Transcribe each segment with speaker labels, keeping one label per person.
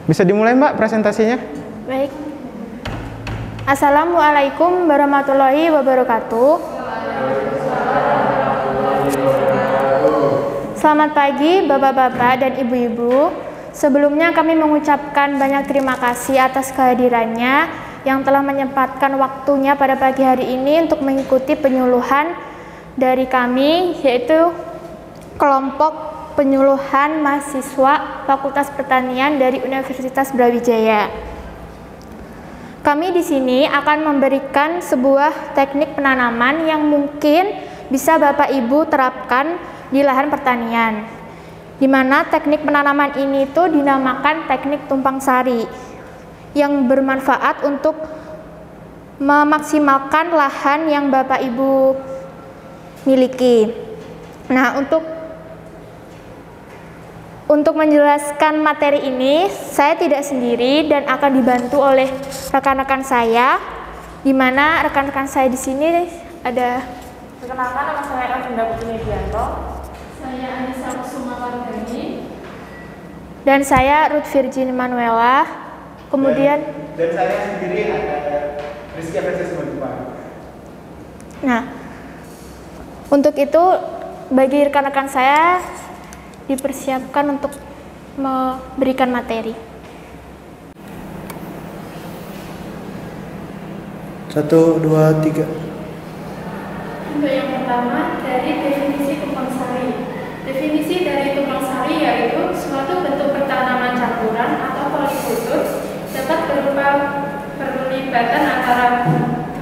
Speaker 1: Bisa dimulai Mbak presentasinya?
Speaker 2: Baik. Assalamualaikum warahmatullahi wabarakatuh. Selamat pagi Bapak-bapak dan Ibu-ibu. Sebelumnya kami mengucapkan banyak terima kasih atas kehadirannya yang telah menyempatkan waktunya pada pagi hari ini untuk mengikuti penyuluhan dari kami, yaitu kelompok penyuluhan mahasiswa Fakultas Pertanian dari Universitas Brawijaya. Kami di sini akan memberikan sebuah teknik penanaman yang mungkin bisa Bapak Ibu terapkan di lahan pertanian, di mana teknik penanaman ini itu dinamakan teknik tumpang sari yang bermanfaat untuk memaksimalkan lahan yang Bapak Ibu miliki. Nah, untuk menjelaskan materi ini, saya tidak sendiri dan akan dibantu oleh rekan-rekan saya, di mana rekan-rekan saya di sini ada.
Speaker 3: Perkenalkan, nama saya Elvinda Putri Dianto.
Speaker 2: Saya Anissa Kusumawardhani. Dan saya Ruth Virgin Manuela. Kemudian
Speaker 1: dan saya sendiri ada Rizky Apresiasi Simanjuntak.
Speaker 2: Nah, untuk itu bagi rekan-rekan saya dipersiapkan untuk memberikan materi.
Speaker 4: 1, 2, 3.
Speaker 2: Untuk yang pertama, dari definisi tumpang sari. Definisi dari tumpang sari yaitu suatu bentuk pertanaman campuran atau polikultur dapat berupa perlibatan antara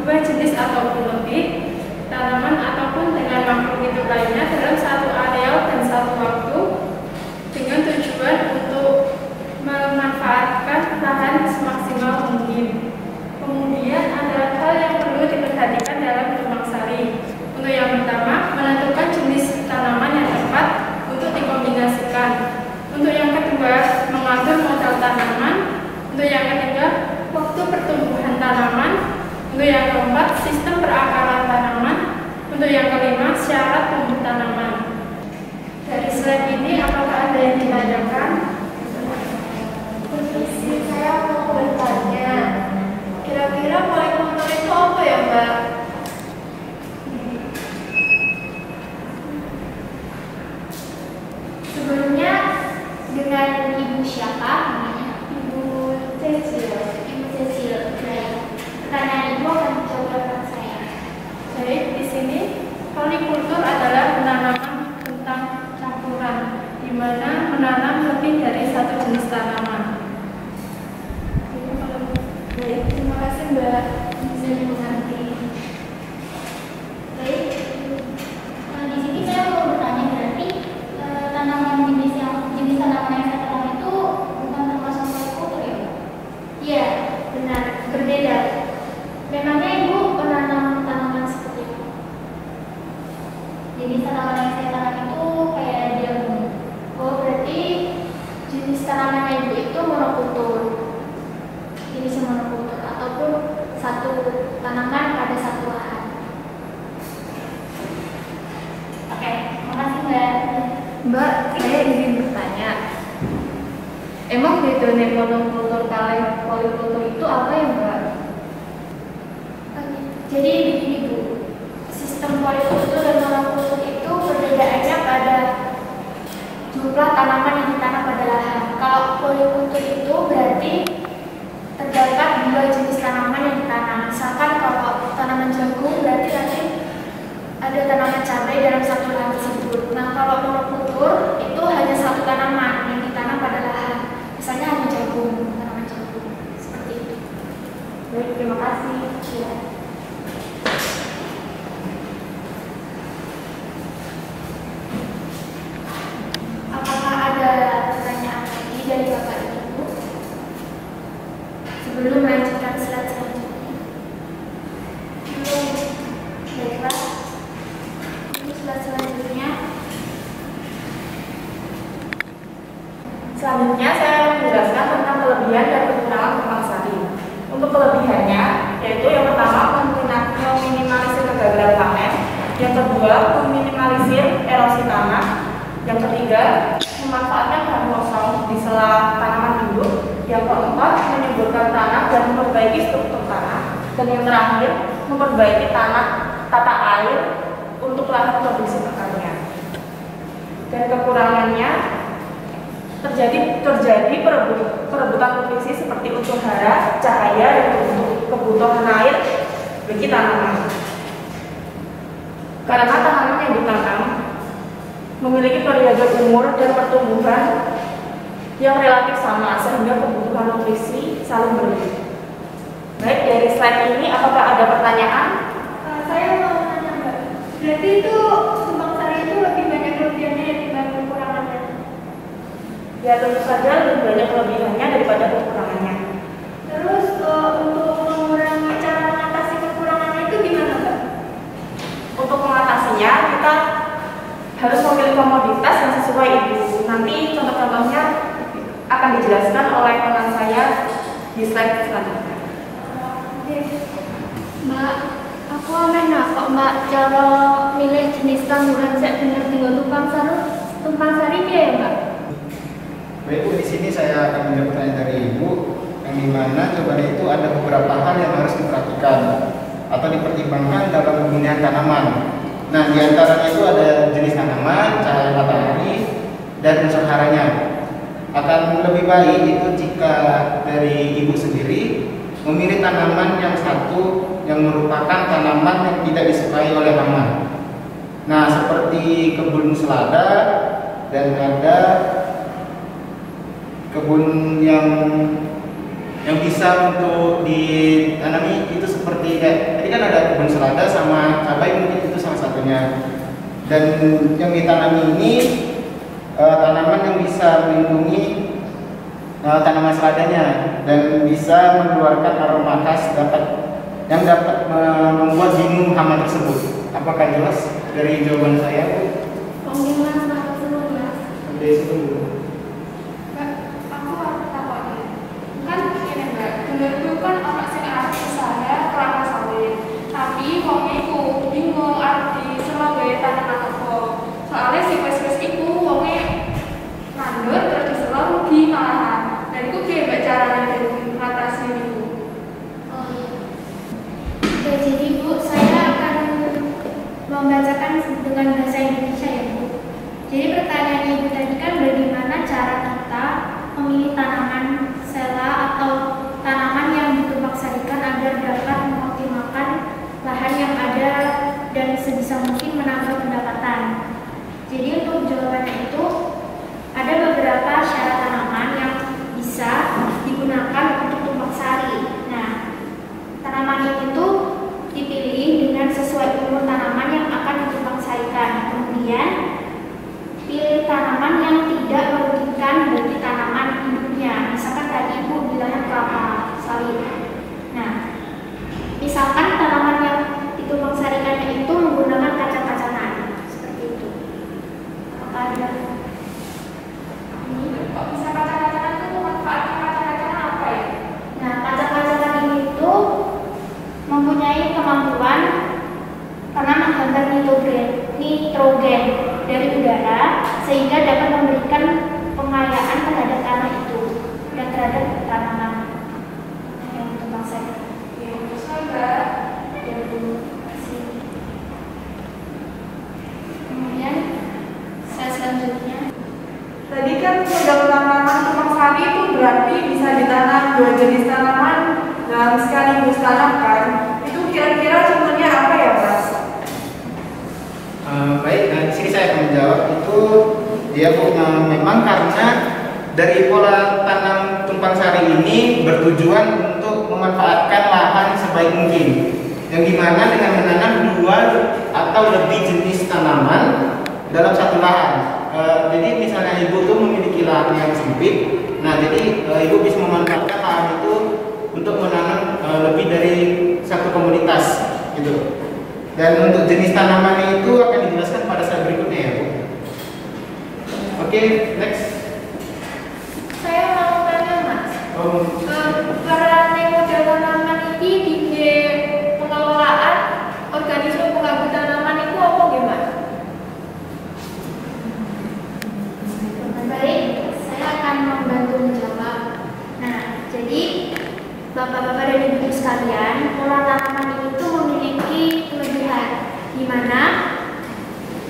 Speaker 2: dua jenis ataupun lebih tanaman ataupun dengan makhluk hidup lainnya dalam satu areal dan satu waktu dengan tujuan untuk memanfaatkan lahan semaksimal mungkin. Kemudian ada hal yang perlu diperhatikan dalam tumpang sari. Untuk yang pertama, menentukan jenis tanaman yang tepat untuk dikombinasikan. Untuk yang kedua, mengatur modal tanaman. Untuk yang ketiga, waktu pertumbuhan tanaman. Untuk yang keempat, sistem perakaran tanaman. Untuk yang kelima, syarat tumbuh tanaman. Dari slide ini, apakah ada yang ditanyakan? Saya mau bertanya, kira-kira polikultur itu apa ya, Mbak? Sebelumnya dengan Ibu siapa namanya? Ibu Cecil. Ibu Cecil. Baik. Pertanyaan Ibu akan dijawab saya. Baik, di sini polikultur adalah penanaman tentang campuran, di mana menanam lebih dari satu jenis tanaman. Baik, terima kasih Mbak. Bisa dimengerti. Baik. Di sini saya mau bertanya, berarti jenis tanaman yang saya tanam itu bukan termasuk polikultur ya? Iya, benar, berbeda. Memangnya Ibu menanam tanaman seperti itu? Jenis tanaman yang saya tanam itu kayak jagung. Oh, berarti jenis tanaman Ibu itu monokultur. Jenis monokultur ataupun satu tanaman pada satu lahan. Oke, makasih Mbak.
Speaker 3: Mbak, saya ingin bertanya, emang bedanya monokultur kali polikultur itu apa ya Mbak?
Speaker 2: Jadi begini Bu, sistem polikultur dan monokultur itu perbedaannya pada jumlah tanaman yang ditanam pada lahan. Kalau polikultur itu berarti terdapat dua jenis tanaman yang ditanam. Misalkan kalau tanaman jagung berarti nanti ada tanaman cabai dalam satu lahan tersebut. Nah, kalau monokultur itu hanya satu tanaman yang ditanam pada lahan. Misalnya hanya jagung, tanaman jagung. Seperti itu.
Speaker 3: Baik, terima kasih.
Speaker 2: Ya. Apakah ada pertanyaan lagi dari Bapak Ibu? Sebelum melanjutkan slide selanjutnya. Baiklah. Slide selanjutnya.
Speaker 3: Selanjutnya saya akan menjelaskan tentang kelebihan dan kekurangan tumpang sari. Untuk kelebihannya, yaitu yang pertama meminimalisir kegagalan panen, yang kedua meminimalisir erosi tanah, yang ketiga memanfaatkan bahan kosong di sela tanaman hidup, Yang keempat, menyuburkan tanah dan memperbaiki struktur tanah. Dan yang terakhir, memperbaiki tata air untuk lahan produksi pertanian. Dan kekurangannya terjadi perebutan nutrisi seperti unsur hara, cahaya, dan kebutuhan air bagi tanaman. Karena tanaman yang ditanam memiliki periode umur dan pertumbuhan yang relatif sama, sehingga kebutuhan nutrisi saling berlebih. Baik, dari slide ini apakah ada pertanyaan?
Speaker 2: Saya mau nanya Mbak, berarti itu tumpang sari itu lebih banyak kelebihannya dibanding kekurangannya?
Speaker 3: Ya tentu saja lebih banyak kelebihannya daripada kekurangannya.
Speaker 2: Terus untuk mengurangi cara mengatasi kekurangannya itu gimana Mbak?
Speaker 3: Untuk mengatasinya kita harus memilih komoditas yang sesuai itu. Nanti contoh-contohnya akan dijelaskan oleh teman saya di slide selanjutnya.
Speaker 2: Mbak, aku amena kok Mbak cara milih jenis tanduran saya bener tinggal tumpang sari dia ya Mbak?
Speaker 1: Baik Bu, di sini saya akan menjawab pertanyaan dari Ibu, yang dimana coba itu ada beberapa hal yang harus diperhatikan atau dipertimbangkan dalam pemilihan tanaman. Nah, di antaranya itu ada jenis tanaman, cahaya matahari, dan unsur haranya. Akan lebih baik itu jika dari Ibu sendiri memilih tanaman yang satu yang merupakan tanaman yang tidak disukai oleh hama. Nah, seperti kebun selada dan ada kebun yang bisa untuk ditanami itu seperti tadi kan ada kebun selada sama cabai, mungkin itu salah satunya. Dan yang ditanami ini tanaman yang bisa melindungi tanaman seladanya dan bisa mengeluarkan aroma khas yang dapat membuat bingung hama tersebut. Apakah jelas dari jawaban saya?
Speaker 2: Pengumuman sangat seru Mas.
Speaker 1: Dari situ dulu.
Speaker 2: Mbak, aku harus takutnya. Kan ini Mbak, dulu kan orang sing arti saya kelapa sawit. Tapi wongnya iku bingung arti sebagai tanaman apa. Soalnya si wes-wes iku wongnya nandur terus diselau rugi malahan. Dan itu kayak Mbak caranya dari mengatasi itu. Oh iya. Oke, jadi Bu, saya akan membacakan dengan bahasa Indonesia ya Bu. Jadi pertanyaan Ibu tadi kan bagaimana cara kita memilih tanaman sela atau tanaman yang ditumpang sarikan agar dapat mengoptimalkan lahan yang ada dan sebisa mungkin menambah pendapatan. Jadi untuk jawabannya itu ada beberapa syarat tanaman yang bisa digunakan untuk tumpang sari. Nah, tanaman itu dipilih dengan sesuai umur tanaman yang akan ditumpang sarikan. Kemudian pilih tanaman yang tidak merugikan bagi tanaman induknya. Misalkan tadi Ibu bilangnya kelapa sawit. Nah, misalkan tanaman yang ditumpang sarikannya itu menggunakan kacang-kacangan seperti itu. Apakah ada? Kok bisa kacang-kacangan itu manfaatnya kacang-kacangan apa ya? Nah, kacang-kacangan ini itu mempunyai kemampuan karena menghantar nitrogen dari udara sehingga dapat memberikan pengayaan terhadap tanah itu dan terhadap tanaman yang tumpang sari. Ya, terus Mbak. Ya, Bu. Kemudian saya selanjutnya.
Speaker 3: Tadi kan modal tanaman tumpang sari itu berarti bisa ditanam 2 jenis tanaman dalam sekaligus tanam kan? Itu kira-kira contohnya apa ya Mas?
Speaker 1: Baik, nah di sini saya akan menjawab itu dia memang karena dari pola tanam tumpang sari ini bertujuan untuk memanfaatkan lahan sebaik mungkin, yang dimana dengan menanam 2 atau lebih jenis tanaman dalam satu lahan. Jadi misalnya Ibu tuh memiliki lahan yang sempit, nah jadi Ibu bisa memanfaatkan lahan itu untuk menanam lebih dari satu komoditas gitu. Dan untuk jenis tanaman itu akan dijelaskan pada slide berikutnya ya Bu. Oke, next.
Speaker 2: Saya mau tanya Mas. Peran model tanaman ini di pengelolaan organisme pengganggu tanaman itu apa gimana? Baik, saya akan membantu menjawab. Nah, Bapak-bapak dan ibu sekalian, pola tanaman ini tuh memiliki kelebihan di mana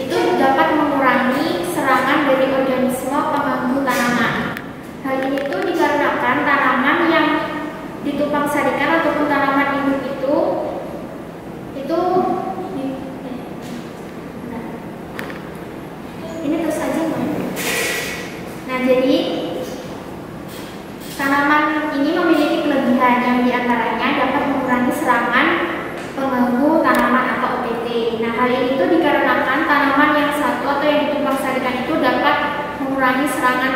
Speaker 2: itu dapat mengurangi serangan dari organisme pengganggu tanaman. Hal ini tuh dikarenakan tanaman yang ditumpang sarikan ataupun tanaman hidup itu ini terus aja. Nah, jadi tanaman ini memiliki kelebihan yang diantaranya dapat mengurangi serangan pengganggu tanaman atau OPT. Nah, hal ini tuh dikarenakan tanaman yang satu atau yang ditumpang sarikan itu dapat mengurangi serangan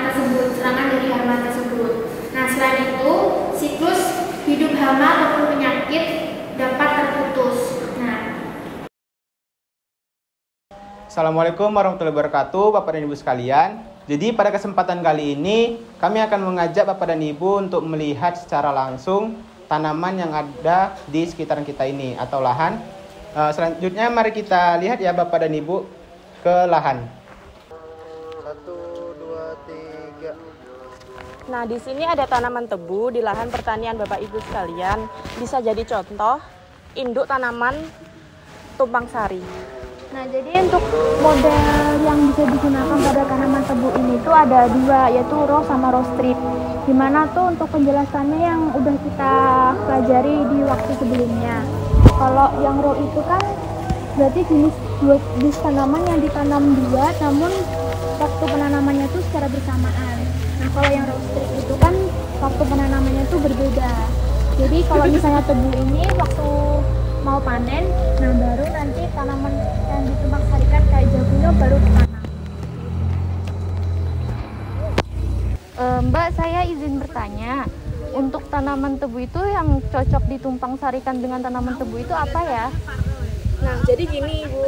Speaker 2: dari hama tersebut. Nah, selain itu, siklus hidup hama ataupun penyakit dapat terputus.
Speaker 1: Assalamualaikum warahmatullahi wabarakatuh, Bapak dan Ibu sekalian. Jadi pada kesempatan kali ini kami akan mengajak Bapak dan Ibu untuk melihat secara langsung tanaman yang ada di sekitaran kita ini atau lahan. Selanjutnya mari kita lihat ya Bapak dan Ibu ke lahan.
Speaker 4: 1, 2, 3.
Speaker 3: Nah, di sini ada tanaman tebu di lahan pertanian Bapak Ibu sekalian. Bisa jadi contoh induk tanaman tumpang sari.
Speaker 2: Nah, jadi untuk model yang bisa digunakan pada tanaman tebu ini tuh ada dua, yaitu row sama row strip. Dimana tuh untuk penjelasannya yang udah kita pelajari di waktu sebelumnya. Kalau yang row itu kan berarti jenis tanaman yang ditanam dua, namun waktu penanamannya tuh secara bersamaan. Nah, kalau yang row strip itu kan waktu penanamannya tuh berbeda. Jadi kalau misalnya tebu ini waktu mau panen, nah baru nanti tanaman yang ditumpang sarikan kayak jagungnya baru ditanam.
Speaker 5: Mbak, saya izin bertanya, untuk tanaman tebu itu yang cocok ditumpang sarikan dengan tanaman tebu itu apa ya?
Speaker 3: Nah, jadi gini Ibu,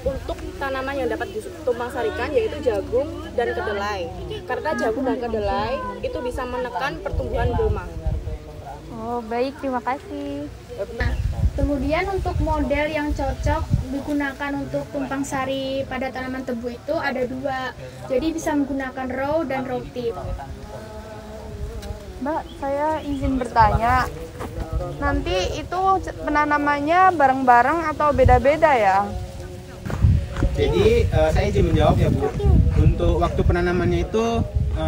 Speaker 3: untuk tanaman yang dapat ditumpang sarikan yaitu jagung dan kedelai. Karena jagung dan kedelai itu bisa menekan pertumbuhan gulma.
Speaker 5: Oh, baik, terima kasih.
Speaker 2: Nah, kemudian untuk model yang cocok digunakan untuk tumpang sari pada tanaman tebu itu ada dua. Jadi bisa menggunakan row dan row tip.
Speaker 5: Mbak, saya izin bertanya, nanti itu penanamannya bareng-bareng atau beda-beda ya?
Speaker 1: Jadi saya izin menjawab ya Bu. Untuk waktu penanamannya itu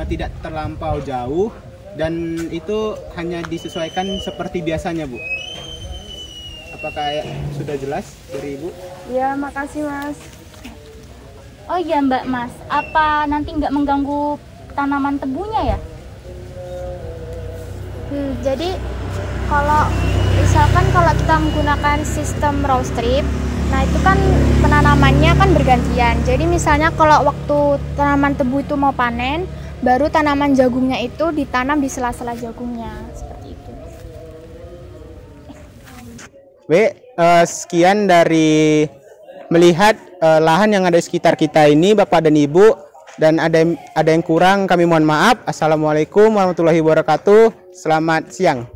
Speaker 1: tidak terlampau jauh dan itu hanya disesuaikan seperti biasanya Bu. Apakah sudah jelas dari Ibu?
Speaker 5: Ya, makasih Mas.
Speaker 6: Oh iya Mbak Mas, apa nanti nggak mengganggu tanaman tebunya ya?
Speaker 2: Jadi kalau kita menggunakan sistem row strip, nah itu kan penanamannya kan bergantian. Jadi misalnya kalau waktu tanaman tebu itu mau panen, baru tanaman jagungnya itu ditanam di sela-sela jagungnya. Seperti itu.
Speaker 1: Sekian dari melihat lahan yang ada di sekitar kita ini Bapak dan Ibu, dan ada yang kurang kami mohon maaf. Assalamualaikum warahmatullahi wabarakatuh. Selamat siang.